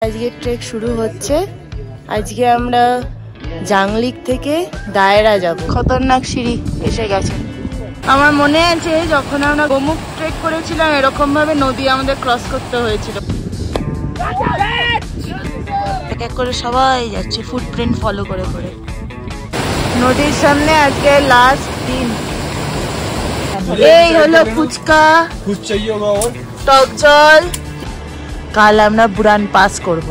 আজকে ট্রেক শুরু হচ্ছে। আজকে আমরা জাংলিক থেকে দায়রা যাব। খতরনাক সিঁড়ি এসে গেছে। আমার মনে আছে যখন আমরা গোমুখ ট্রেক করেছিলাম এরকম ভাবে নদী আমাদের ক্রস করতে হয়েছিল। এক এক করে সবাই যাচ্ছে ফুটপ্রিন্ট ফলো করে করে। নদীর সামনে আজকে লাস্ট দিন। এই হলো ফুচকা, টক জল। কাল আমরা বুরান পাস করব।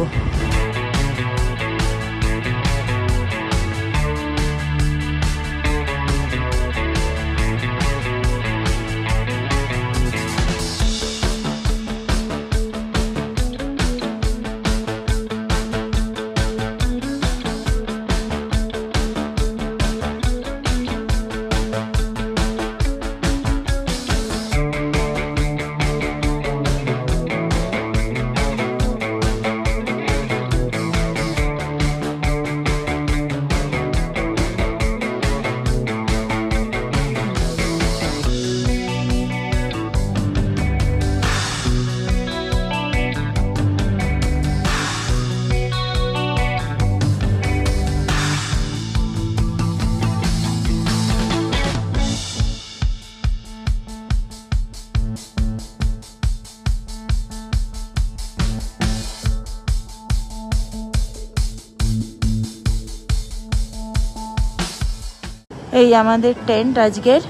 এই আমাদের টেন্ট আজকের।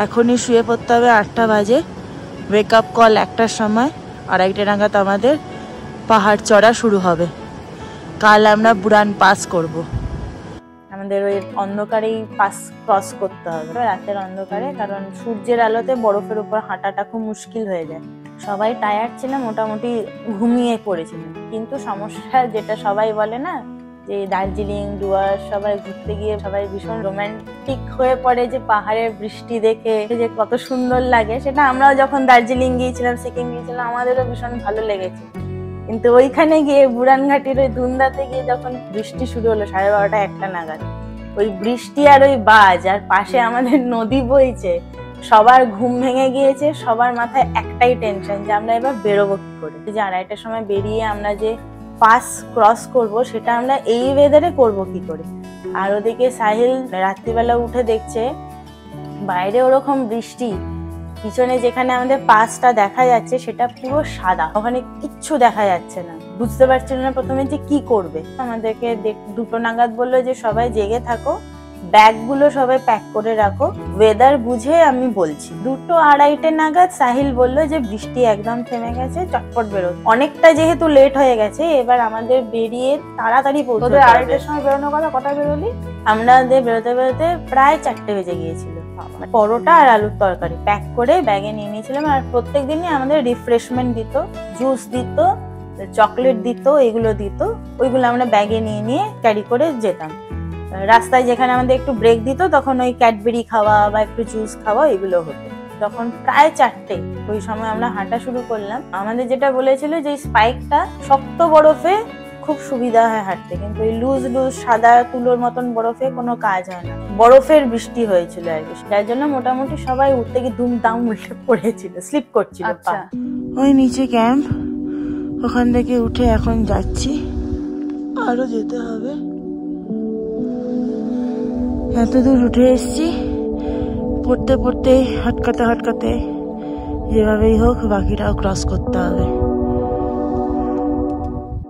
এখনই শুয়ে পড়তে হবে, 8টা বাজে। ওয়েক আপ কল 1টার সময়, 2:30 নাগাদ আমাদের পাহাড় চড়া শুরু হবে। কাল আমরা বুরান পাস করব। আমাদের ওই অন্ধকারেই পাস ক্রস করতে হবে, রাতের অন্ধকারে, কারণ সূর্যের আলোতে বরফের উপর হাঁটাটা খুব মুশকিল হয়ে যায়। সবাই টায়ার্ড ছিল, মোটামুটি ঘুমিয়ে পড়েছিলাম। কিন্তু সমস্যা যেটা সবাই বলে না, যে দার্জিলিং ডুয়ার্স সবাই ঘুরতে গিয়ে সবাই ভীষণ রোমান্টিক হয়ে পড়ে, যে পাহাড়ের বৃষ্টি দেখে যে কত সুন্দর লাগে। সেটা আমরাও যখন দার্জিলিং গিয়েছিলাম, সিকিম গিয়েছিলাম, আমাদেরও ভীষণ ভালো লেগেছে। কিন্তু ওইখানে গিয়ে বুরান ঘাটির ওই ধুন্দাতে গিয়ে যখন বৃষ্টি শুরু হলো 12:30 1টা নাগাদ, ওই বৃষ্টি আর ওই বাজ, আর পাশে আমাদের নদী বইছে, সবার ঘুম ভেঙে গিয়েছে। সবার মাথায় একটাই টেনশন যে আমরা এবার বেরোবো কি করে। যে 2:30টার সময় বেরিয়ে আমরা যে পাস ক্রস করব, সেটা আমরা এই ওয়েদারে করব কি করে। আর ওদিকে সাহিল রাত্রিবেলা উঠে দেখছে বাইরে ওরকম বৃষ্টি, পিছনে যেখানে আমাদের পাসটা দেখা যাচ্ছে সেটা পুরো সাদা, ওখানে কিচ্ছু দেখা যাচ্ছে না। বুঝতে পারছিল না প্রথমে যে কি করবে। আমাদেরকে 2টো নাগাদ বললো যে সবাই জেগে থাকো, ব্যাগগুলো সবাই প্যাক করে রাখো, ওয়েদার বুঝে আমি বলছি। 2টো 2:30 নাগাদ সাহিল বললো যে বৃষ্টি একদম থেমে গেছে, চটপট বেরো। অনেকটা যেহেতু লেট হয়ে গেছে, এবার আমাদের বেরিয়ে তাড়াতাড়ি পৌঁছতে হবে। 2:30টার সময় বেরোনোর কথা, কটায় বেরোলি? আমাদের বেরোতে বেরোতে প্রায় 4টে বেজে গিয়েছিল। পরোটা আর আলুর তরকারি প্যাক করে ব্যাগে নিয়ে নিয়েছিলাম। আর প্রত্যেকদিনই আমাদের রিফ্রেশমেন্ট দিত, জুস দিত, চকলেট দিত, এগুলো দিত। ওইগুলো আমরা ব্যাগে নিয়ে নিয়ে ক্যারি করে যেতাম। রাস্তায় যেখানে আমাদের একটু ব্রেক দিত, তখন ওই ক্যাডবেরি খাওয়া বা একটু জুস খাওয়া এগুলো হতো। তখন প্রায় 4টে, ওই সময় আমরা হাঁটা শুরু করলাম। আমাদের যেটা বলেছিল যে স্পাইকটা শক্ত বরফে খুব সুবিধা হয় হাঁটতে, কিন্তু এই লুজ লুজ সাদা তুলোর মতন বরফে কোনো কাজ হয় না। বরফের বৃষ্টি হয়েছিল আর কি, যার জন্য মোটামুটি সবাই উঠতে গিয়ে দুমদাম উল্টে পড়েছিল, স্লিপ করছিল। ওই নিচে ক্যাম্প, ওখান থেকে উঠে এখন যাচ্ছি, আরো যেতে হবে। এত দূর উঠে এসছি, পড়তে পড়তে হাটকাতে হাটকাতে যেভাবেই হোক বাকিটাও ক্রস করতে হবে।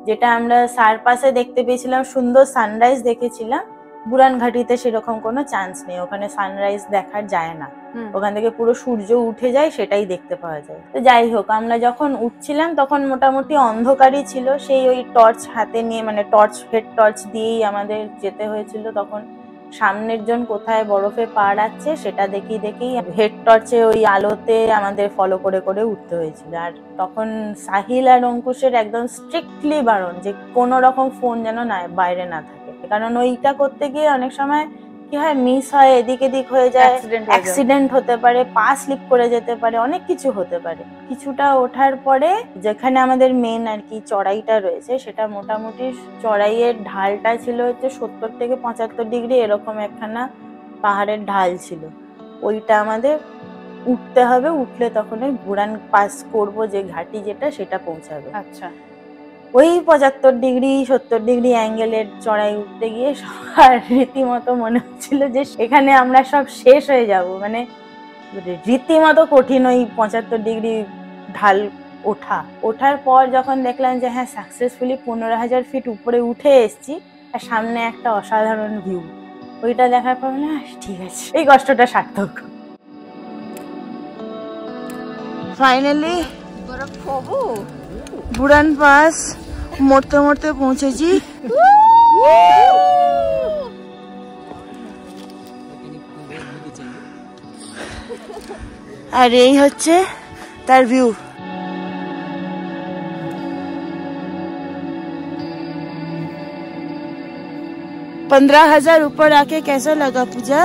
যেটা আমরা সার পাশে দেখতে পেয়েছিলাম, সুন্দর সানরাইজ দেখেছিলাম। বুরান ঘাটিতে সেরকম কোনো চান্স নেই, ওখানে সানরাইজ দেখা যায় না। ওখান থেকে পুরো সূর্য উঠে যায়, সেটাই দেখতে পাওয়া যায়। তো যাই হোক, আমরা যখন উঠছিলাম তখন মোটামুটি অন্ধকারই ছিল। সেই ওই টর্চ হাতে নিয়ে, মানে হেড টর্চ দিয়েই আমাদের যেতে হয়েছিল। তখন সামনের জন কোথায় বরফে পা রাখছে সেটা দেখি হেড টর্চে ওই আলোতে আমাদের ফলো করে করে উঠতে হয়েছিল। আর তখন সাহিল আর অঙ্কুশের একদম স্ট্রিক্টলি বারণ যে কোনো রকম ফোন যেন না বাইরে না থাকে, কারণ ওইটা করতে গিয়ে অনেক সময় কি হয়, মিস হয়, এদিক এদিক হয়ে যায়, অ্যাক্সিডেন্ট হতে পারে, পা স্লিপ করে যেতে পারে, অনেক কিছু হতে পারে। কিছুটা ওঠার পরে যেখানে আমাদের মেন আর কি চড়াইটা রয়েছে, সেটা মোটামুটি চড়াইয়ের ঢালটা ছিল হচ্ছে 70 থেকে 75 ডিগ্রি, এরকম একখানা পাহাড়ের ঢাল ছিল। ওইটা আমাদের উঠতে হবে, উঠলে তখন ওই বুরান পাস করবো যে ঘাটি যেটা, সেটা পৌঁছাবে। আচ্ছা, ওই 75 ডিগ্রি 70 ডিগ্রি অ্যাঙ্গেলের চড়াই উঠতে গিয়ে সবার রীতিমতো মনে হচ্ছিল যে এখানে আমরা সব শেষ হয়ে যাব। মানে রীতিমতো কঠিন ওই 75 ডিগ্রি ঢাল ওঠার পর যখন দেখলাম যে হ্যাঁ সাকসেসফুলি 15,000 ফিট উপরে উঠে এসেছি আর সামনে একটা অসাধারণ ভিউ, ওইটা দেখার পর না ঠিক আছে এই কষ্টটা সার্থক। ফাইনালি বুড়ান পাস মরতে মরতে পৌঁছেছি। আর এই হচ্ছে তার ভিউ। 15,000 ऊपर आके कैसा लगा पूजा?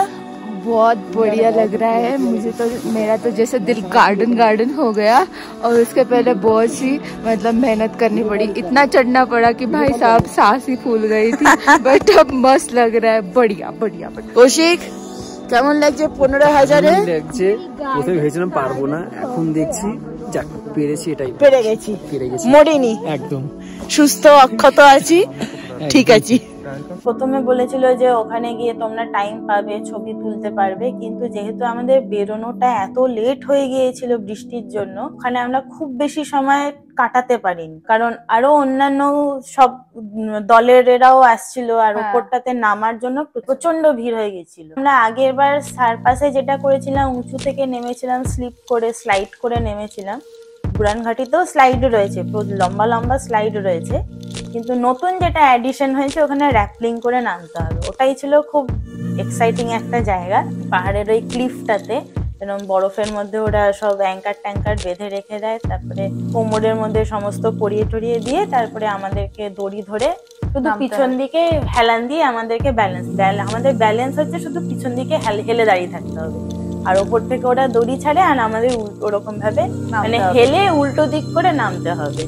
बहुत बढ़िया लग रहा है मुझे तो। मेरा तो जैसे दिल गार्डन हो गया। और उसके पहले बहुत सी मतलब मेहनत करनी पड़ी, इतना चढ़ना पड़ा कि भाई साहब सांस ही फूल गई थी। बट अब मस्त लग रहा है, बढ़िया बढ़िया। কৌশিক কেমন লাগছে? 15,000 লাগছে। প্রথমে ভেবেছিলাম পারবো না, এখন দেখছি যাক পেরেছি, এটাই পেরে গেছি, মরিনি, একদম সুস্থ অক্ষত আছি, ঠিক আছে। প্রথমে বলেছিল যে ওখানে গিয়ে তোমরা টাইম পাবে, ছবি তুলতে পারবে, কিন্তু যেহেতু আমাদের বেরোনোটা এত লেট হয়ে গিয়েছিল বৃষ্টির জন্য, ওখানে আমরা খুব বেশি সময় কাটাতে পারিনি, কারণ আরো অন্যান্য সব দলের এরাও আসছিল আর উপরটাতে নামার জন্য প্রচন্ড ভিড় হয়ে গেছিল। আমরা আগের বার সারপাসে যেটা করেছিলাম, উঁচু থেকে নেমেছিলাম, স্লিপ করে স্লাইড করে নেমেছিলাম। বুড়ানঘাটিতেও স্লাইড রয়েছে, লম্বা লম্বা স্লাইড রয়েছে, কিন্তু নতুন যেটা অ্যাডিশন হয়েছে ওখানে র্যাপলিং করে নামতে হবে। ওটাই ছিল খুব এক্সাইটিং একটা জায়গা, পাহাড়ের ওই ক্লিফটাতে এরকম বরফের মধ্যে ওরা সব অ্যাঙ্কার ট্যাঙ্কার বেঁধে রেখে দেয়, তারপরে কোমরের মধ্যে সমস্ত পরিয়ে টরিয়ে দিয়ে তারপরে আমাদেরকে দড়ি ধরে শুধু পিছন দিকে হেলান দিয়ে আমাদেরকে আমাদের ব্যালেন্স হচ্ছে শুধু পিছন দিকে হেলে দাঁড়িয়ে থাকতে হবে, আর ওপর থেকে ওরা দড়ি ছাড়ে আর আমাদের ওরকম ভাবে মানে হেলে উল্টো দিক করে নামতে হবে।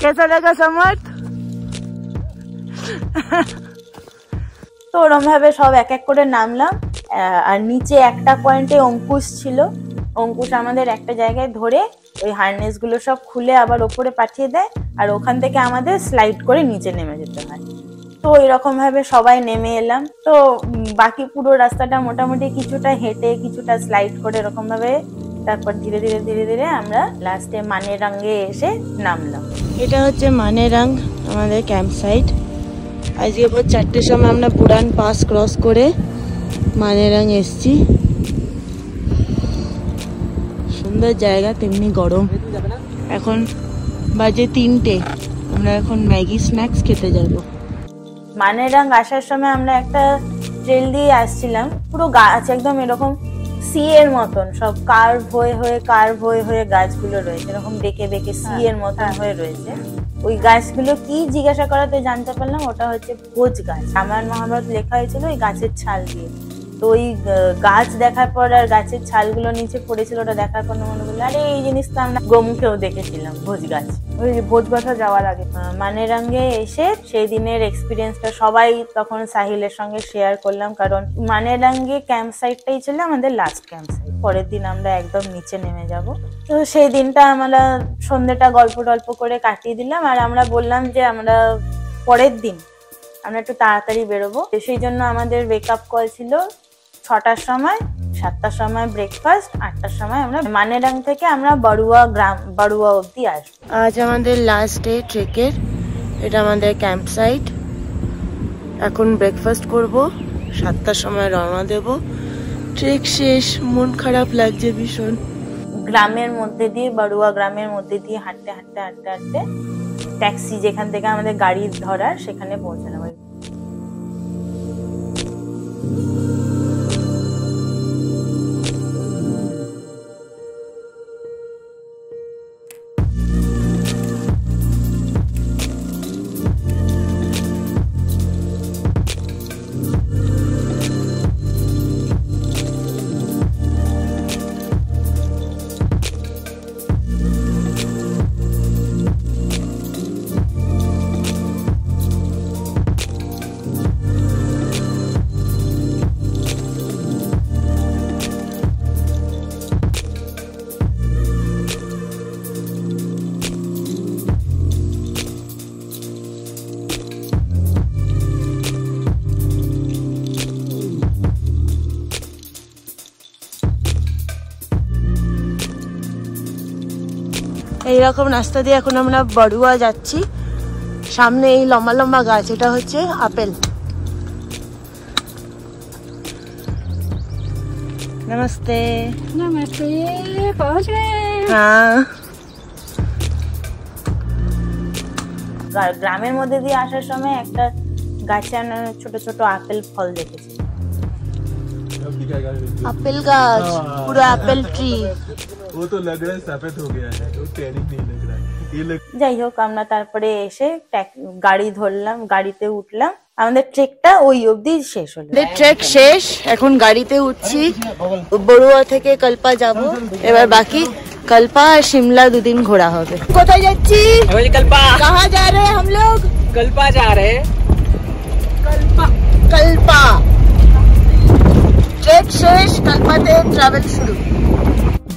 कैसा लगा समर्थ? তো ওরম ভাবে সব এক এক করে নামলাম, আর নিচে একটা পয়েন্টে অঙ্কুশ ছিল, অঙ্কুশ আমাদের একটা জায়গায় ধরে ওই হার্নেস গুলো সব খুলে আবার ওপরে পাঠিয়ে দেয়, আর ওখান থেকে আমাদের স্লাইড করে নিচে নেমে যেতে হয়। তো এরকম ভাবে সবাই নেমে এলাম। তো বাকি পুরো রাস্তাটা মোটামুটি কিছুটা হেঁটে কিছুটা স্লাইড করে এরকম ভাবে তারপর ধীরে ধীরে ধীরে ধীরে আমরা লাস্টে মানেরাঙ্গে এসে নামলাম। এটা হচ্ছে মানেরাং আমাদের ক্যাম্প সাইট। আজকে ভোর 4টের সময় আমরা বুড়ান পাস ক্রস করে মানেরাং এসছি। সুন্দর জায়গা, তেমনি গরম। এখন বাজে 3টে, আমরা এখন ম্যাগি স্ন্যাক্স খেতে যাব। মানেরাং আসার সময় আমরা একটা ট্রেল দিয়ে আসছিলাম, পুরো গাছ একদম এরকম সি এর মতন, সব কার্ভ হয়ে হয়ে গাছগুলো রয়েছে, এরকম বেঁকে বেঁকে সি এর মতন হয়ে রয়েছে। ওই গাছগুলো কি জিজ্ঞাসা করাতে জানতে পারলাম ওটা হচ্ছে ভোজ গাছ। রামায়ণ মহাভারত লেখা হয়েছিল ওই গাছের ছাল দিয়ে। তো ওই গাছ দেখার পর আর গাছের ছালগুলো নিচে পড়েছিল, ওটা দেখার পর মনে করলো আরে এই জিনিস তো আমরা গোমুখেও দেখেছিলাম, ভোজ গাছ। ওই ভোজ গাছা যাওয়ার আগে মানেরাঙ্গে এসে সেই দিনের এক্সপিরিয়েন্সটা সবাই তখন সাহিলের সঙ্গে শেয়ার করলাম, কারণ মানেরাঙ্গে ক্যাম্প সাইটটাই ছিল আমাদের লাস্ট ক্যাম্প সাইট। পরের দিন আমরা একদম নিচে নেমে যাব। তো সেই দিনটা আমরা সন্ধ্যেটা গল্প টল্প করে কাটিয়ে দিলাম, আর আমরা বললাম যে আমরা পরের দিন আমরা একটু তাড়াতাড়ি বেরোবো। সেই জন্য আমাদের ওয়েক আপ কল ছিল 6টার সময়, 7টার সময় ব্রেকফাস্ট, 8টার সময় আমরা মানেরাং থেকে আমরা বাড়ুয়া অব্দি আসবো। আজ আমাদের লাস্ট ডে ট্রেকের। এটা আমাদের ক্যাম্প সাইট। এখন ব্রেকফাস্ট করব, 7টার সময় রওনা দেব। ট্রেক শেষ, মন খারাপ লাগছে ভীষণ। গ্রামের মধ্যে দিয়ে, বাড়ুয়া গ্রামের মধ্যে দিয়ে হাঁটতে হাঁটতে হাঁটতে হাঁটতে ট্যাক্সি যেখান থেকে আমাদের গাড়ি ধরার সেখানে পৌঁছানো হয়। এইরকম রাস্তা দিয়ে এখন আমরা বড়ুয়া যাচ্ছি। সামনে এই লম্বা লম্বা গাছ, এটা হচ্ছে আপেল। নমস্তে। नमस्ते, पहुंच गए। হ্যাঁ, গ্রামের মধ্যে দিয়ে আসার সময় একটা গাছে আমরা ছোট ছোট আপেল ফল দেখেছি। আপেল গাছ, পুরো আপেল ট্রি। वो तो लग रहा है सफेद हो गया है, वो टैनिक नहीं लग रहा है। ये लग যাই হোক, আমরা তারপরে এসে গাড়ি ধরলাম, গাড়িতে উঠলাম। আমাদের ট্রেকটা ওই অবধি শেষ হলো। ট্রেক শেষ, এখন গাড়িতে উঠছি। বড়ুয়া থেকে কল্পা যাব, এবার বাকি कल्पा और शिमला 2 दिन घोड़ा होगे। কোথায় যাচ্ছি? कल्पा कहाँ जा रहे हैं हम लोग? कल्पा जा रहे हैं। कल्पा ট্রেক শেষ, কল্পাতে ট্রাভেল শুরু।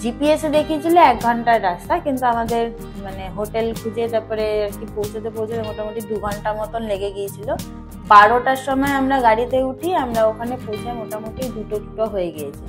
জিপিএস এ দেখিয়েছিল 1 ঘন্টার রাস্তা, কিন্তু আমাদের মানে হোটেল খুঁজে তারপরে আর কি পৌঁছতে মোটামুটি 2 ঘন্টা মতন লেগে গিয়েছিল। 12টার সময় আমরা গাড়িতে উঠি, আমরা ওখানে পৌঁছে মোটামুটি 2টো হয়ে গিয়েছে।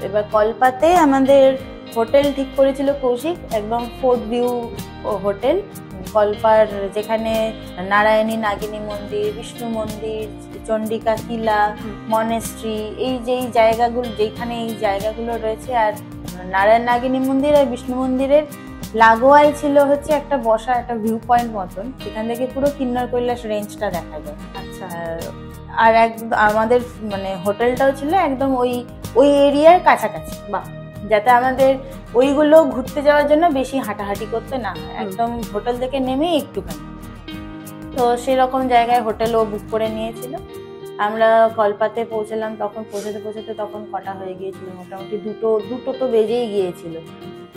এবার কল্পাতে আমাদের হোটেল ঠিক করেছিল কৌশিক, একদম ফোর্ট ভিউ হোটেল। কল্পার যেখানে নারায়ণী নাগিনী মন্দির, বিষ্ণু মন্দির, চন্ডিকা কিলা, মনেস্ট্রি, এই জায়গাগুলো, যেখানে এই জায়গাগুলো রয়েছে। আর নারায়ণ নাগিনী মন্দির আর বিষ্ণু মন্দিরের লাগোয়াই ছিল হচ্ছে একটা বসা, একটা ভিউ পয়েন্ট মতন, যেখান থেকে পুরো কিন্নর কৈলাস রেঞ্জটা দেখা যায়। আচ্ছা, আর একদম আমাদের মানে হোটেলটাও ছিল একদম ওই এরিয়ার কাছাকাছি, বা যাতে আমাদের ওইগুলো ঘুরতে যাওয়ার জন্য বেশি হাঁটাহাঁটি করতে না হয়, একদম হোটেল থেকে নেমেই একটুখানি। তো সেরকম জায়গায় হোটেলও বুক করে নিয়েছিল। আমরা কল্পাতে পৌঁছলাম, তখন পৌঁছাতে তখন কটা হয়ে গিয়েছিল, মোটামুটি দুটো তো বেজেই গিয়েছিল।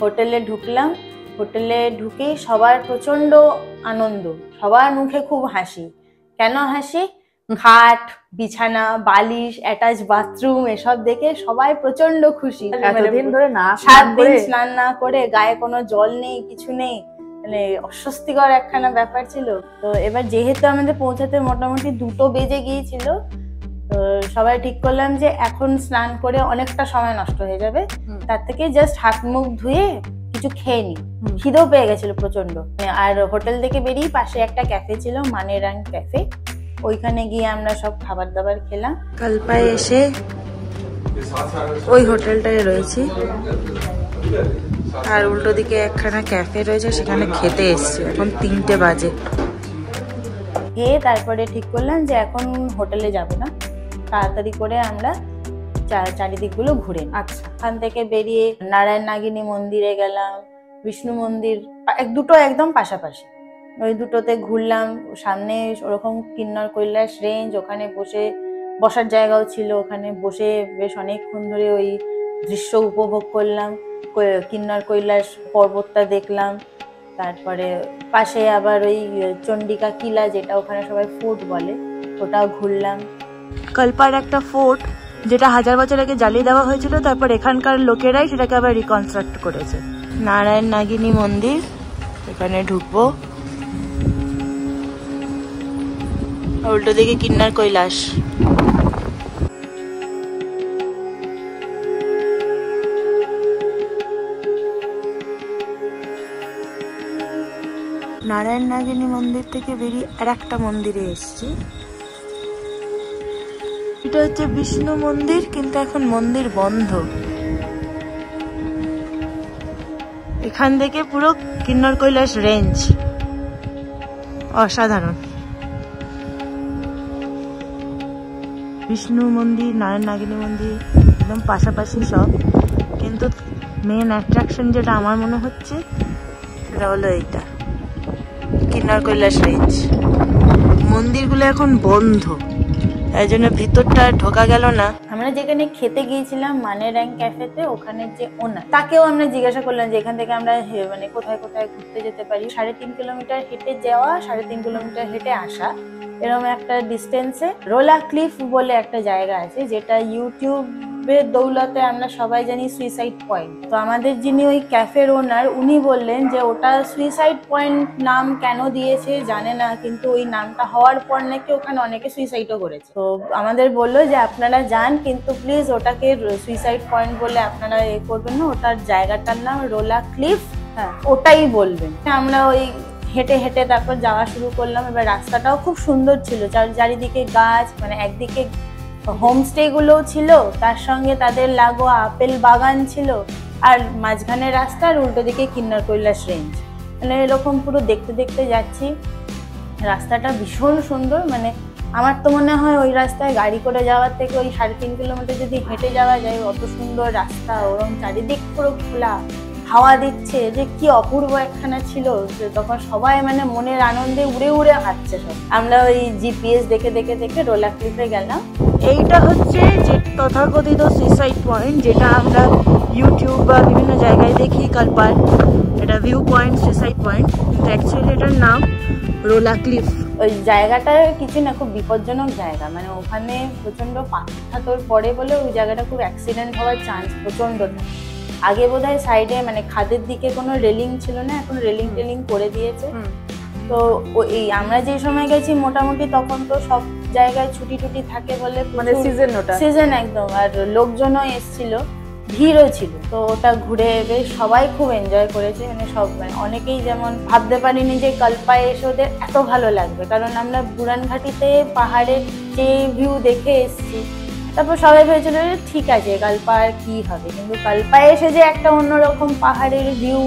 হোটেলে ঢুকলাম, হোটেলে ঢুকেই সবার প্রচন্ড আনন্দ, সবার মুখে খুব হাসি। কেন হাসি? খাট, বিছানা, বালিশ, অ্যাটাচ বাথরুম, এসব দেখে সবাই প্রচন্ড খুশি। এতদিন ধরে না 7 দিন স্নান না করে, গায়ে কোনো জল নেই, কিছু নেই, মানে অস্বস্তিকর একখানা ব্যাপার ছিল। তো এবার যেহেতু আমাদের পৌঁছাতে মোটামুটি 2টো বেজে গিয়েছিল, তো সবাই ঠিক করলাম যে এখন স্নান করে অনেকটা সময় নষ্ট হয়ে যাবে, তার থেকে জাস্ট হাত মুখ ধুয়ে কিছু খেয়ে নি। খিদেও পেয়ে গেছিল প্রচন্ড। আর হোটেল থেকে বেরিয়ে পাশে একটা ক্যাফে ছিল, মানেরাং ক্যাফে, ওইখানে গিয়ে আমরা সব খাবার দাবার খেলাম। কল্পায় এসে ওই হোটেলটায় রয়েছি, আর উল্টো দিকে একখানা ক্যাফে রয়েছে, সেখানে খেতে এসছি। এখন 3টে বাজে। খেয়ে তারপরে ঠিক করলাম যে এখন হোটেলে যাব না, তাড়াতাড়ি করে আমরা চারিদিকগুলো ঘুরে। আচ্ছা, ওখান থেকে বেরিয়ে নারায়ণ নাগিনী মন্দিরে গেলাম, বিষ্ণু মন্দির, 2টো একদম পাশাপাশি, ওই 2টোতে ঘুরলাম। সামনে ওরকম কিন্নর কৈলাস রেঞ্জ, ওখানে বসার জায়গাও ছিল, ওখানে বসে বেশ অনেকক্ষণ ধরে ওই দৃশ্য উপভোগ করলাম। কিন্নর কৈলাস পর্বতটা দেখলাম, তারপরে পাশে আবার ওই চন্ডিকা কিলা, যেটা ওখানে সবাই ফোর্ট বলে, ওটাও ঘুরলাম। কল্পার একটা ফোর্ট, যেটা 1000 বছর আগে জ্বালিয়ে দেওয়া হয়েছিল, তারপর এখানকার লোকেরাই সেটাকে আবার রিকনস্ট্রাক্ট করেছে। নারায়ণ নাগিনী মন্দির, এখানে ঢুকবো। উল্টো দিকে কিন্নর কৈলাস। নারায়ণ নাগিনী মন্দির থেকে বেরিয়ে আর একটা মন্দিরে এসছি। এটা হচ্ছে বিষ্ণু মন্দির, কিন্তু এখন মন্দির বন্ধ। এখান থেকে পুরো কিন্নর কৈলাস রেঞ্জ, অসাধারণ। বিষ্ণু মন্দির, নারায়ণ নাগিনী মন্দির একদম পাশাপাশি সব, কিন্তু মেন অ্যাট্রাকশন যেটা আমার মনে হচ্ছে সেটা হলো এইটা, কিন্নর কৈলাস রেঞ্জ। মন্দিরগুলো এখন বন্ধ, এই জন্য ভিতরটা ঢোকা গেল না। আমরা যেখানে খেতে গিয়েছিলাম মানে র্যাঙ্ক ক্যাফেতে, ওখানে যে ওনার তাকেও আমরা জিজ্ঞাসা করলাম যে এখান থেকে আমরা মানে কোথায় কোথায় ঘুরতে যেতে পারি। 3.5 কিলোমিটার হেঁটে যাওয়া, 3.5 কিলোমিটার হেঁটে আসা, এরকম একটা ডিস্টেন্সে রোলা ক্লিফ বলে একটা জায়গা আছে, যেটা ইউটিউবের দৌলতে আমরা সবাই জানি সুইসাইড পয়েন্ট। তো আমাদের যিনি ওই ক্যাফের ওনার, উনি বললেন যে ওটা সুইসাইড পয়েন্ট নাম কেন দিয়েছে জানে না, কিন্তু ওই নামটা হওয়ার পর নাকি ওখানে অনেকে সুইসাইডও করেছে। তো আমাদের বললো যে আপনারা যান, কিন্তু প্লিজ ওটাকে সুইসাইড পয়েন্ট বলে আপনারা করবেন না, ওটার জায়গাটার নাম রোলা ক্লিফ, হ্যাঁ ওটাই বলবেন। আমরা ওই হেঁটে হেঁটে তারপর যাওয়া শুরু করলাম। এবার রাস্তাটাও খুব সুন্দর ছিল, চারিদিকে গাছ, মানে একদিকে হোমস্টে গুলোও ছিল, তার সঙ্গে তাদের লাগোয়া আপেল বাগান ছিল, আর মাঝখানে রাস্তা, আর উল্টো দিকে কিন্নর কৈলাস রেঞ্জ। মানে এরকম পুরো দেখতে দেখতে যাচ্ছি। রাস্তাটা ভীষণ সুন্দর, মানে আমার তো মনে হয় ওই রাস্তায় গাড়ি করে যাওয়ার থেকে ওই 3.5 কিলোমিটার যদি হেঁটে যাওয়া যায়, অত সুন্দর রাস্তা, ওরকম চারিদিক পুরো খোলা, হাওয়া দিচ্ছে, যে কি অপূর্ব একখানা ছিল। তখন সবাই মানে মনের আনন্দে উড়ে উড়ে হাঁটছে সব। আমরা ওই জিপিএস দেখে দেখে দেখে রোলা ক্লিফে গেলাম। এইটা হচ্ছে যে তথাকথিত সুইসাইড পয়েন্ট, যেটা আমরা ইউটিউব বা বিভিন্ন জায়গায় দেখি কালপার, এটা ভিউ পয়েন্ট, সুইসাইড পয়েন্ট, কিন্তু অ্যাকচুয়ালি এটার নাম রোলা ক্লিফ। ওই জায়গাটা কিছু না, খুব বিপজ্জনক জায়গা, মানে ওখানে প্রচন্ড পাথর পড়ে বলে ওই জায়গাটা খুব অ্যাক্সিডেন্ট হওয়ার চান্স প্রচন্ড থাকে। আগে বোধহয় সাইডে মানে খাদের দিকে কোনো রেলিং ছিল না, এখন রেলিং টেলিং করে দিয়েছে। তো এই আমরা যে সময় গেছি মোটামুটি তখন তো সব জায়গায় ছুটি টুটি থাকে বলে, মানে সিজন একদম, আর লোকজনও এসছিল, ভিড়ও ছিল। তো ওটা ঘুরে বেশ সবাই খুব এনজয় করেছে, মানে সব, মানে অনেকেই যেমন ভাবতে পারিনি যে কালপায় এসে ওদের এত ভালো লাগবে, কারণ আমরা বুড়ানঘাটিতে পাহাড়ের যে ভিউ দেখে এসছি, তারপর সবাই ভেবেছিল যে ঠিক আছে কালপা আর কি হবে, কিন্তু কালপায় এসে যে একটা অন্যরকম পাহাড়ের ভিউ,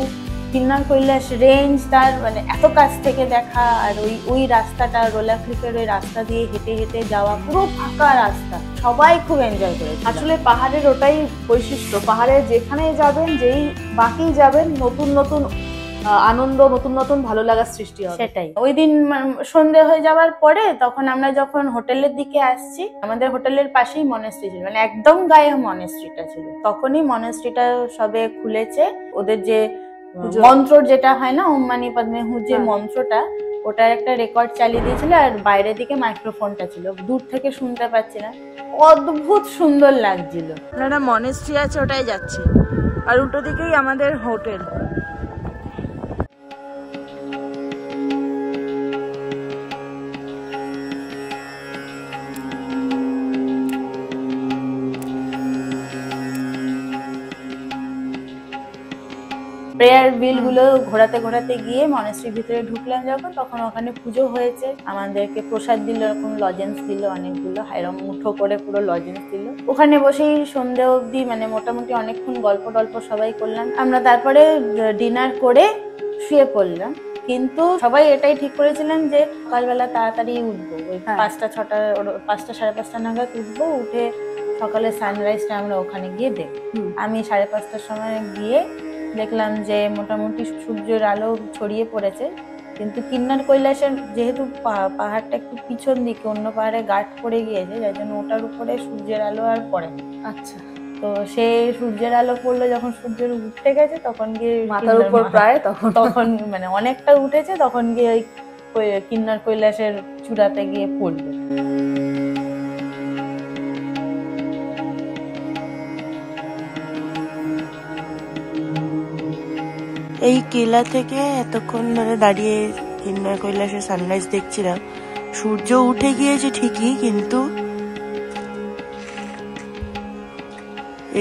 কিন্নর কৈলাস রেঞ্জ, তার মানে এত কাছ থেকে দেখা, আর ওই রাস্তাটা রোলা ক্লিফের ওই রাস্তা দিয়ে হেঁটে হেঁটে যাওয়া, পুরো ফাঁকা রাস্তা, সবাই খুব এনজয় করেছে। আসলে পাহাড়ের ওটাই বৈশিষ্ট্য, পাহাড়ে যেখানে যাবেন, যেই বাকি যাবেন, নতুন নতুন আনন্দ, নতুন নতুন ভালো লাগার সৃষ্টি হবে। সেটাই। ওই দিন সন্ধে হয়ে যাওয়ার পরে তখন আমরা যখন হোটেলের দিকে আসছি, আমাদের হোটেলের পাশেই মনেস্ট্রি ছিল, মানে একদম গায়ে মনেস্ট্রিটা ছিল। তখনই মনেস্ট্রিটা সবে খুলেছে, ওদের যে মন্ত্র যেটা হয় না, ওম মানি পদ্মে হু, যে মন্ত্রটা, ওটার একটা রেকর্ড চালিয়ে দিয়েছিল, আর বাইরের দিকে মাইক্রোফোনটা ছিল, দূর থেকে শুনতে পাচ্ছি না, অদ্ভুত সুন্দর লাগছিল। আপনারা মনেস্ট্রি আছে ওটাই যাচ্ছে, আর উল্টো দিকেই আমাদের হোটেল। প্রেয়ার বিল গুলো ঘোরাতে ঘোরাতে গিয়ে মনেস্ট্রির ভিতরে ঢুকলাম যখন, তখন ওখানে পুজো হয়েছে, আমাদেরকে প্রসাদ দিল, এরকম লজেন্স দিল অনেকগুলো, এরকম মুঠো করে পুরো লজেন্স দিল। ওখানে বসেই সন্ধে অবধি মানে মোটামুটি অনেকক্ষণ গল্প টল্প সবাই করলাম। আমরা তারপরে ডিনার করে শুয়ে পড়লাম, কিন্তু সবাই এটাই ঠিক করেছিলেন যে সকালবেলা তাড়াতাড়ি উঠবো, ওই 5টা 6টা 5টা 5:30 নাগাদ উঠবো, উঠে সকালে সানরাইজটা আমরা ওখানে গিয়ে দেখব। আমি 5:30টার সময় গিয়ে দেখলাম যে মোটামুটি সূর্যের আলো ছড়িয়ে পড়েছে, কিন্তু কিন্নর কৈলাসের যেহেতু পাহাড়টা একটু পিছন দিকে, অন্য পাহাড়ে গাঢ় পড়ে গিয়েছে, যার জন্য ওটার উপরে সূর্যের আলো আর পড়ে না। আচ্ছা, তো সে সূর্যের আলো পড়লো যখন সূর্যের উঠতে গেছে, তখন গিয়ে মাথার উপর প্রায় তখন মানে অনেকটা উঠেছে, তখন গিয়ে ওই কিন্নর কৈলাসের চূড়াতে গিয়ে পড়লো। এই কেলা থেকে এতক্ষণ ধরে দাঁড়িয়ে কিন্নর কৈলাসের সানরাইজ দেখছিলাম। সূর্য উঠে গিয়েছে ঠিকই, কিন্তু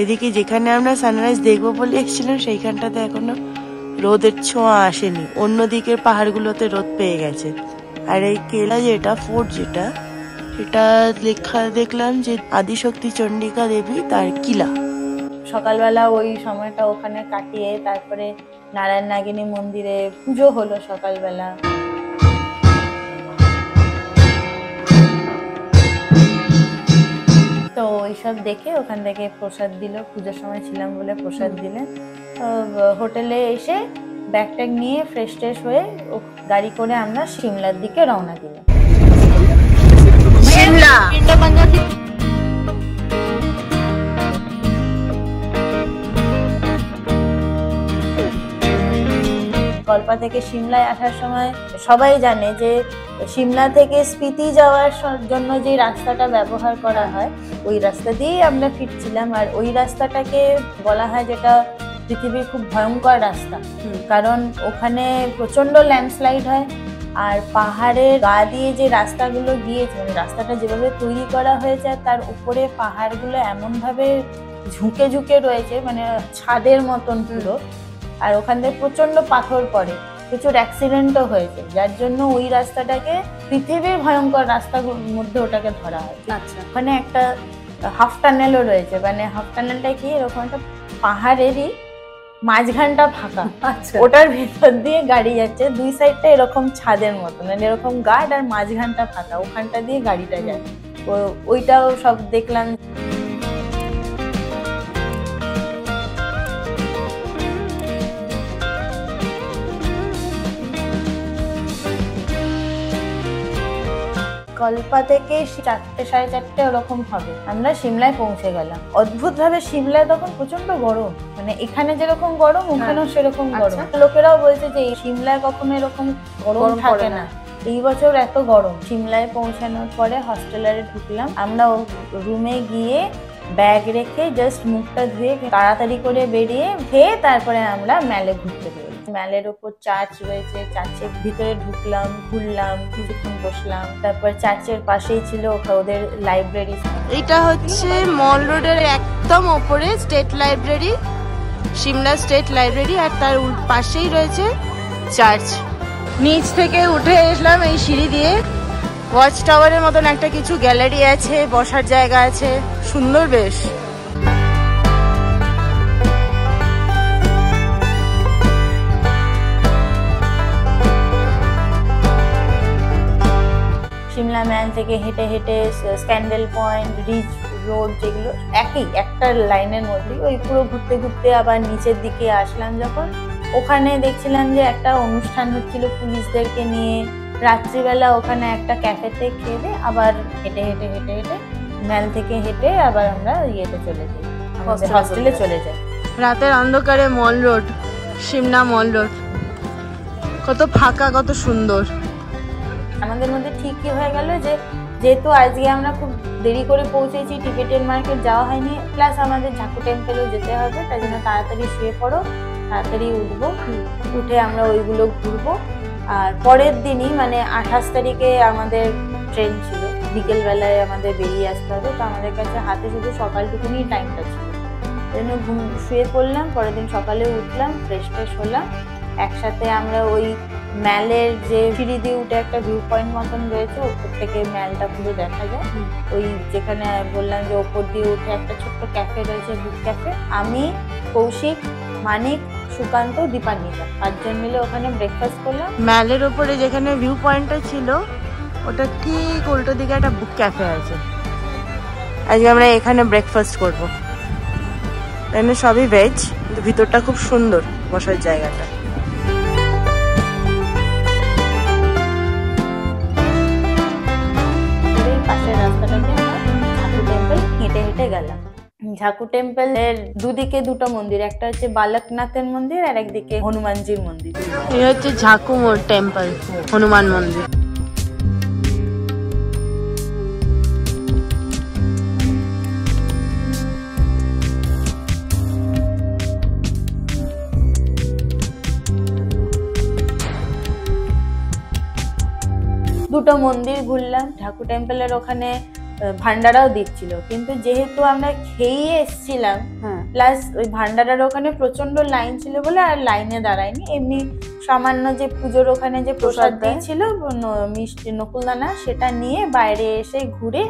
এদিকে যেখানে আমরা সানরাইজ দেখবো বলে এসেছিলাম সেইখানটাতে এখনো রোদের ছোঁয়া আসেনি, অন্য দিকের পাহাড়গুলোতে রোদ পেয়ে গেছে। আর এই কেলা যেটা, ফোর্ট যেটা, এটা লেখা দেখলাম যে আদিশক্তি চণ্ডিকা দেবী তার কিলা। সকালবেলা ওই সময়টা ওখানে কাটিয়ে তারপরে নারায়ণ নাগিনী মন্দিরে পুজো হলো সকালবেলা। তো ওইসব দেখে ওখান থেকে প্রসাদ দিল, পুজোর সময় ছিলাম বলে প্রসাদ দিলেন। তো হোটেলে এসে ব্যাগ ট্যাগ নিয়ে ফ্রেশ ট্রেশ হয়ে গাড়ি করে আমরা সিমলার দিকে রওনা দিলাম। শিমলা। কল্পা থেকে সিমলায় আসার সময় সবাই জানে যে সিমলা থেকে স্পিতি যাওয়ার জন্য যে রাস্তাটা ব্যবহার করা হয় ওই রাস্তা দিয়েই আমরা ফিরছিলাম। আর ওই রাস্তাটাকে বলা হয় যেটা পৃথিবীর খুব ভয়ঙ্কর রাস্তা, কারণ ওখানে প্রচন্ড ল্যান্ডস্লাইড হয়। আর পাহাড়ের গা দিয়ে যে রাস্তাগুলো গিয়েছে, মানে রাস্তাটা যেভাবে তৈরি করা হয়েছে তার উপরে পাহাড়গুলো এমনভাবে ঝুঁকে ঝুঁকে রয়েছে, মানে ছাদের মতন পুরো। আর ওখান থেকে প্রচন্ড পাথর পড়ে, প্রচুর অ্যাক্সিডেন্টও হয়েছে, যার জন্য ওই রাস্তাটাকে পৃথিবীর ভয়ঙ্কর রাস্তাগুলোর মধ্যে ওটাকে ধরা হয়। আচ্ছা, ওখানে একটা হাফ টানেলও রয়েছে, মানে হাফ টানেলটা কি এরকম একটা পাহাড়েরই মাঝখানটা ফাঁকা, ওটার ভেতর দিয়ে গাড়ি যাচ্ছে, দুই সাইডটা এরকম ছাদের মতো, মানে এরকম গার্ড আর মাঝখানটা ফাঁকা, ওখানটা দিয়ে গাড়িটা যায়। ওইটাও সব দেখলাম। কল্পা থেকে 4টে সাড়ে 4টে ওরকম হবে, আমরা সিমলায় পৌঁছে গেলাম। অদ্ভুত ভাবে সিমলায় তখন প্রচন্ড গরম, মানে এখানে যেরকম গরম ওখানেও সেরকম গরম। লোকেরাও বলছে যে সিমলায় কখনো এরকম গরম থাকে না, এই বছর এত গরম। সিমলায় পৌঁছানোর পরে হস্টেলে ঢুকলাম। আমরা রুমে গিয়ে ব্যাগ রেখে জাস্ট মুখটা ধুয়ে তাড়াতাড়ি করে বেরিয়ে খেয়ে তারপরে আমরা ম্যালে ঘুরতে বেরোই। ম্যালের ওপর চার্চ রয়েছে, চার্চের ভিতরে ঢুকলাম, ঘুরলাম, কিছুক্ষণ বসলাম। তারপর চার্চের পাশেই ছিল ওদের লাইব্রেরি। এটা হচ্ছে মল রোডের একদম ওপরে state library, Shimla state library, আর তার পাশেই রয়েছে চার্চ। নিচ থেকে উঠে এসলাম এই সিঁড়ি দিয়ে, ওয়াচ টাওয়ারের মতন একটা কিছু গ্যালারি আছে, বসার জায়গা আছে, সুন্দর বেশ। সিমলা ম্যাল থেকে হেঁটে হেঁটে স্ক্যান্ডেল পয়েন্ট, রিচ রোড, যেগুলো একই একটা লাইনের মধ্যে, ওই পুরো ঘুরতে ঘুরতে আবার নিচের দিকে আসলাম। যখন ওখানে দেখছিলাম যে একটা অনুষ্ঠান হচ্ছিল পুলিশদেরকে নিয়ে, রাত্রিবেলা ওখানে একটা ক্যাফেতে খেয়ে আবার হেঁটে হেঁটে হেঁটে হেঁটে ম্যাল থেকে হেঁটে আবার আমরা ইয়েতে চলে যাই, হস্টেলে চলে যাই। রাতের অন্ধকারে মল রোড, সিমলা মল রোড কত ফাঁকা, কত সুন্দর। আমাদের মধ্যে ঠিক কি হয়ে গেল যে যেহেতু আজকে আমরা খুব দেরি করে পৌঁছেছি, টিবেটিয়ান মার্কেট যাওয়া হয়নি, প্লাস আমাদের ঝাকু টেম্পেলও যেতে হবে, তাই জন্য তাড়াতাড়ি শুয়ে পড়ো, তাড়াতাড়ি উঠবো, উঠে আমরা ওইগুলো ঘুরবো। আর পরের দিনই মানে 28 তারিখে আমাদের ট্রেন ছিল, বিকেলবেলায় আমাদের বেরিয়ে আসতে হবে, তো আমাদের কাছে হাতে শুধু সকালটুকুনি টাইমটা ছিল, সেই জন্য শুয়ে পড়লাম। পরের দিন সকালে উঠলাম, ফ্রেশ ট্রেশ হলাম, একসাথে আমরা ওই ম্যালের যে সিঁড়ি দিয়ে উঠে একটা ভিউ পয়েন্ট মতন রয়েছে, ওপর থেকে ম্যালটা পুরো দেখা যায়, ওই যেখানে বললাম যে ওপর দিয়ে উঠে একটা ছোট্ট ক্যাফে রয়েছে, বুক ক্যাফে। আমি, কৌশিক, মানিক, সুকান্ত, দীপান্বিতা 5 জন মিলে ওখানে ব্রেকফাস্ট করলাম। ম্যালের ওপরে যেখানে ভিউ পয়েন্টটা ছিল ওটা ঠিক উল্টো দিকে একটা বুক ক্যাফে আছে, আজকে আমরা এখানে ব্রেকফাস্ট করবো। এখানে সবই ভেজ, কিন্তু ভিতরটা খুব সুন্দর, বসার জায়গাটা। পাশের রাস্তাটা দিয়ে ঝাকু টেম্পল হেঁটে হেঁটে গেলাম। ঝাকু টেম্পলের দুদিকে দুটো মন্দির, একটা হচ্ছে বালকনাথের মন্দির আর একদিকে হনুমানজির মন্দির। এই হচ্ছে ঝাকু টেম্পল, হনুমান মন্দির। দুটো মন্দির ঘুরলাম। ঝাকু টেম্পলের ওখানে ভান্ডারাও দিচ্ছিল, কিন্তু যেহেতু আমরা খেয়ে এসছিলাম, প্লাস ওই ভান্ডারার ওখানে প্রচন্ড লাইন ছিল বলে আর লাইনে দাঁড়ায়নি, এমনি সামান্য যে পুজোর ওখানে যে প্রসাদ দিয়েছিল মিষ্টি নকুলদানা, সেটা নিয়ে বাইরে এসে ঘুরে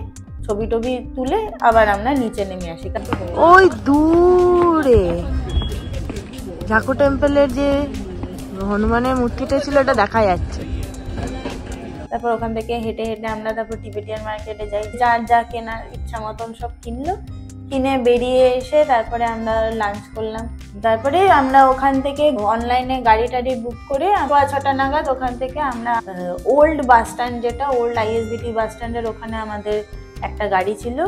ছবি টবি তুলে আবার আমরা নিচে নেমে আসি। ওই দূরে ঝাকু টেম্পলের যে হনুমানের মূর্তিটা ছিল ওটা দেখা যাচ্ছে। তারপর ওখান থেকে হেঁটে হেঁটে আমরা তারপর টিবেটিয়ান মার্কেটে যাই, যার যা কেনার ইচ্ছা মতন সব কিনলো, কিনে বেরিয়ে এসে তারপরে আমরা লাঞ্চ করলাম। তারপরে আমরা ওখান থেকে অনলাইনে গাড়ি টাড়ি বুক করে 6টা নাগাদ ওখান থেকে আমরা ওল্ড বাস স্ট্যান্ড, যেটা ওল্ড আইএসবিটি বাস স্ট্যান্ডের ওখানে আমাদের একটা গাড়ি ছিল,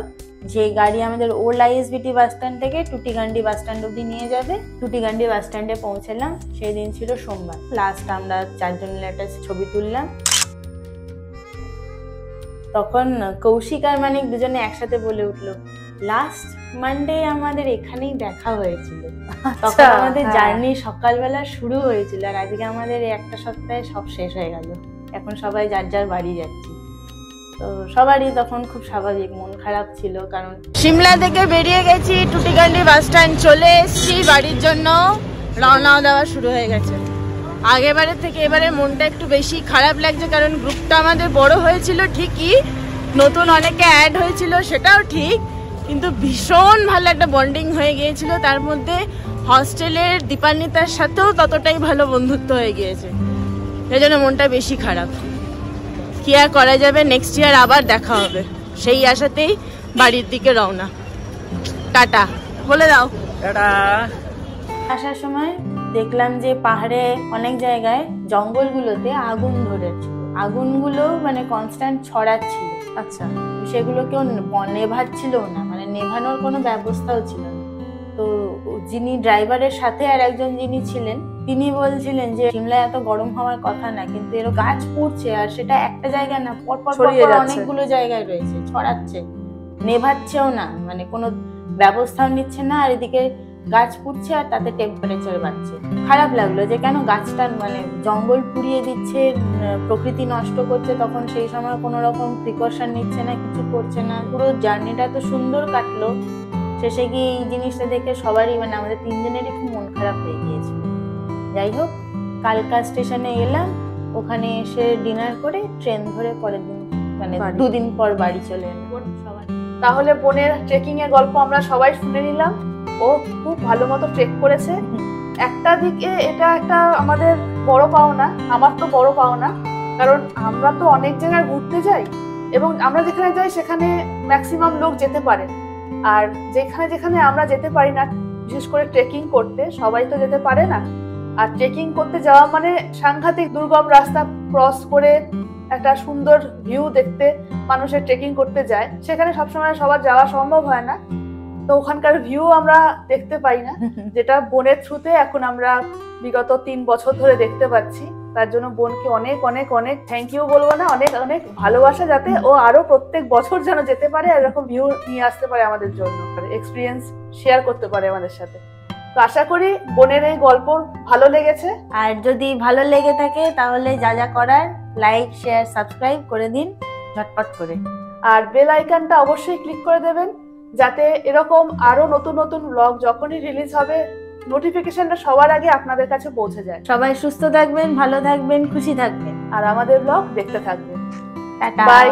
যে গাড়ি আমাদের ওল্ড আইএসবিটি বাস স্ট্যান্ড থেকে টুটিগান্ডি বাস স্ট্যান্ড অব্দি নিয়ে যাবে। টুটিগান্ডি বাস স্ট্যান্ডে পৌঁছলাম, সেই দিন ছিল সোমবার। লাস্ট আমরা 4 জন মিলে একটা ছবি তুললাম। তখন কৌশিক আর মানিক দুজনে একসাথে বলে উঠলো, লাস্ট মানডে আমাদের এখানেই দেখা হয়েছিল। তখন আমাদের জার্নি সকালবেলা শুরু হয়েছিল, আর আজকে আমাদের একটা সপ্তাহে সব শেষ হয়ে গেল। এখন সবাই যার যার বাড়ি যাচ্ছি। তো সবারই তখন খুব স্বাভাবিক মন খারাপ ছিল, কারণ সিমলা থেকে বেরিয়ে গেছি, টুটিগান্ডি বাস স্ট্যান্ড চলে এসেছি, বাড়ির জন্য রওনা দেওয়া শুরু হয়ে গেছে। আগেবারের থেকে এবারে মনটা একটু বেশি খারাপ লাগছে, কারণ গ্রুপটা আমাদের বড় হয়েছিল ঠিকই, নতুন অনেকে অ্যাড হয়েছিল সেটাও ঠিক, কিন্তু ভীষণ ভালো একটা বন্ডিং হয়ে গিয়েছিল। তার মধ্যে হস্টেলের দীপান্বিতার সাথেও ততটাই ভালো বন্ধুত্ব হয়ে গিয়েছে, সেই জন্য মনটা বেশি খারাপ। কি আর করা যাবে, নেক্সট ইয়ার আবার দেখা হবে, সেই আশাতেই বাড়ির দিকে রওনা। টাটা বলে দাও। টাটা। আসার সময় দেখলাম যে পাহাড়ে অনেক জায়গায় জঙ্গলগুলোতে আগুন ধরেছে, আগুনগুলো মানে কনস্ট্যান্ট ছড়াচ্ছিল। আচ্ছা, সেগুলো কেউ নেভাচ্ছিল না, মানে নেভানোর কোনো ব্যবস্থাও ছিল না। তো যিনি ড্রাইভারের সাথে আর একজন যিনি ছিলেন, তিনি বলছিলেন যে সিমলায় এত গরম হওয়ার কথা না, কিন্তু এর গাছ পুড়ছে, আর সেটা একটা জায়গা না, পরপর অনেকগুলো জায়গায় রয়েছে, ছড়াচ্ছে, নেভাচ্ছেও না, মানে কোনো ব্যবস্থাও নিচ্ছে না, আর এদিকে গাছ পুড়ছে আর তাতে টেম্পারেচার বাড়ছে। খারাপ লাগলো যে কেন গাছটা মানে জঙ্গল পুড়িয়ে দিচ্ছে, প্রকৃতি নষ্ট করছে, তখন সেই সময় কোনো রকম প্রিকশন নিচ্ছে না, কিছু করছে না। পুরো জার্নিটা তো সুন্দর কাটলো, শেষে গিয়ে এই জিনিসটা দেখে সবারই মানে আমাদের 3 জনেরই খুব মন খারাপ হয়ে গিয়েছিল। যাই হোক, কালকা স্টেশনে এলাম, ওখানে এসে ডিনার করে ট্রেন ধরে পরের দিন মানে 2 দিন পর বাড়ি চলে এলাম সবাই। তাহলে বোনের ট্রেকিং এর গল্প আমরা সবাই শুনে নিলাম। ও খুব ভালো মতো ট্রেক করেছে। একটা দিকে এটা একটা আমাদের বড় পাওনা, আমার তো বড় পাওনা, কারণ আমরা তো অনেক জায়গায় ঘুরতে যাই এবং আমরা যেখানে যাই সেখানে ম্যাক্সিমাম লোক যেতে পারে, আর যেখানে যেখানে আমরা যেতে পারি না, বিশেষ করে ট্রেকিং করতে সবাই তো যেতে পারে না। আর ট্রেকিং করতে যাওয়া মানে সাংঘাতিক দুর্গম রাস্তা ক্রস করে একটা সুন্দর ভিউ দেখতে মানুষের ট্রেকিং করতে যায়, সেখানে সবসময় সবার যাওয়া সম্ভব হয় না। তো ওখানকার ভিউ আমরা দেখতে পাই না, যেটা বোনের থ্রুতে এখন আমরা বিগত 3 বছর ধরে দেখতে পাচ্ছি। তার জন্য বোনকে অনেক অনেক অনেক থ্যাংক ইউ বলবো না, অনেক অনেক ভালোবাসা, যাতে ও আরো প্রত্যেক বছর যেন যেতে পারে, এরকম ভিউ নিয়ে আসতে পারে আমাদের জন্য, এক্সপিরিয়েন্স শেয়ার করতে পারে আমাদের সাথে। তো আশা করি বোনের এই গল্প ভালো লেগেছে, আর যদি ভালো লেগে থাকে তাহলে যা যা করার লাইক শেয়ার সাবস্ক্রাইব করে দিন ঝটপট করে, আর বেল আইকনটা অবশ্যই ক্লিক করে দেবেন, যাতে এরকম আরো নতুন নতুন ব্লগ যখনই রিলিজ হবে নোটিফিকেশনটা সবার আগে আপনাদের কাছে পৌঁছে যায়। সবাই সুস্থ থাকবেন, ভালো থাকবেন, খুশি থাকবেন, আর আমাদের ব্লগ দেখতে থাকবেন। Tata, by.